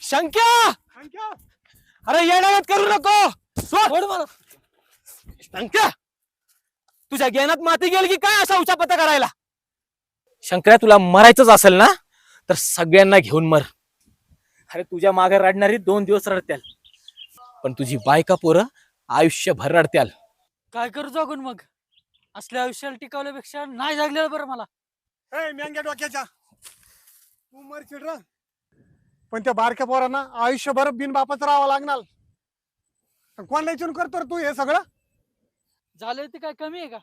शंक्या, अरे येण्यात करू नको. सोड मला. शंक्या, तुझ्या ज्ञानात माती गेली की काय असा उचापत्ता करायला? शंकर्या, तुला मरायचंच असेल ना तर सगळ्यांना घेऊन मर. अरे तुझ्या मागे रडणारी 2 दिवस रडत्याल, पण तुझी बायका पोरं आयुष्यभर रडत्याल. काय करू जागून मग? असल्या आयुष्याला टिकवल्यापेक्षा नाही जागलेलं बरं मला. मेंग्या डोक्याच्या तू मर चिडर, पण त्या बारक्या पोरांना आयुष्यभर बिन बापाचं राहावं लागणार. कोणाला विचारून करतो रे तू हे सगळं? झालं ते काय कमी आहे का?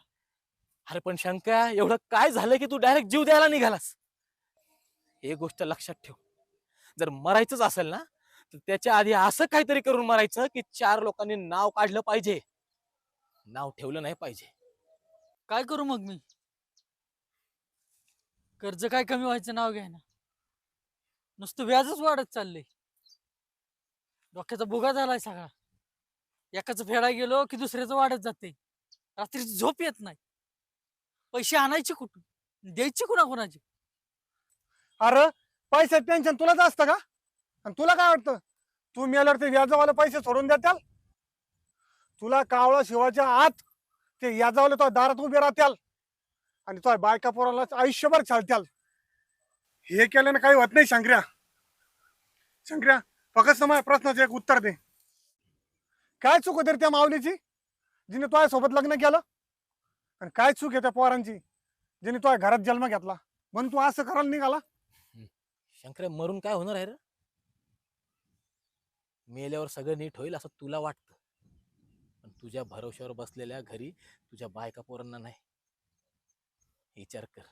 अरे पण शंका, एवढं काय झालं की तू डायरेक्ट जीव द्यायला निघालास? एक गोष्ट लक्षात ठेव, जर मरायचंच असेल ना तर त्याच्या आधी असं काहीतरी करून मरायचं की 4 लोकांनी नाव काढलं पाहिजे, नाव ठेवलं नाही पाहिजे. काय करू मग मी? कर्ज काय कमी व्हायचं नाव घ्यायना, नुसतं व्याजच वाढत चाललंय. डोक्याचा बुगा झालाय सगळा. एकाच फेडा गेलो की दुसऱ्याचं वाढत जाते. रात्रीची झोप येत नाही. पैसे आणायचे कुठून, द्यायचे कुणाकुणाचे? अरे पैशाचं टेन्शन तुलाच असतं का? आणि तुला काय वाटतं तू मेल्यावर ते व्याजावाले पैसे सोडून देत्याल? तुला कावळा शिवाच्या आत ते व्याजावाले तो दारात उभे राहत्याल आणि तो बायका पोराला आयुष्यभर चालत्याल. हे केल्यानं काही होत नाही. शंकर्या, शंकर्या, फक्त माझ्या प्रश्नाचं एक उत्तर दे. काय चूक होते रे त्या माऊलीची जिने तुझ्या सोबत लग्न केलं? आणि काय चूक आहे त्या पोरांची जिने तुझ्या घरात जन्म घेतला म्हणून तू असं करायला निघाला? शंकर, मरून काय होणार आहे रे? मेल्यावर सगळं नीट होईल असं तुला वाटतं, पण तुझ्या भरोश्यावर बसलेल्या घरी तुझ्या बायका पोरांना नाही. विचार कर.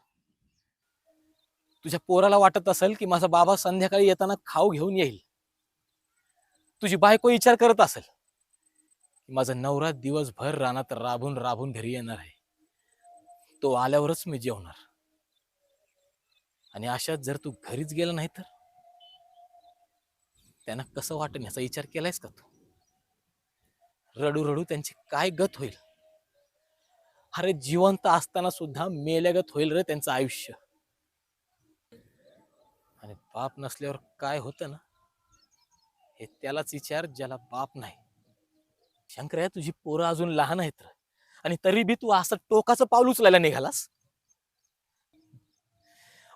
तुझ्या पोराला वाटत असेल की माझा बाबा संध्याकाळी येताना खाऊ घेऊन येईल. तुझी बायको विचार करत असेल की माझा नवरा दिवसभर रानात राबून राबून घरी येणार आहे, तो आल्यावरच मी जेवणार. आणि अशात जर तू घरीच गेला नाही तर त्यांना कसं वाटेल याचा विचार केलायस का तू? रडू रडू त्यांची काय गत होईल? अरे जिवंत असताना सुद्धा मेल्यागत होईल रे त्यांचं आयुष्य. आणि बाप नसल्यावर काय होतं ना, हे त्यालाच विचार ज्याला बाप नाही. शंकरया, तुझी पोरं अजून लहान आहेत आणि तरी बी तू असं टोकाचं पाऊल उचलायला निघालास.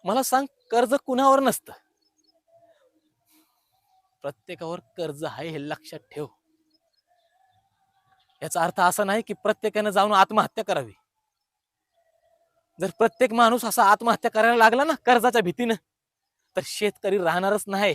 मला सांग, कर्ज कुणावर नसतं, प्रत्येकावर कर्ज आहे हे लक्षात ठेव. याचा अर्थ असा नाही की प्रत्येकाने जाऊन आत्महत्या करावी. जर प्रत्येक माणूस असा आत्महत्या करायला लागला ना कर्जाच्या भीतीनं, तर शेतकरी राहणारच नाही.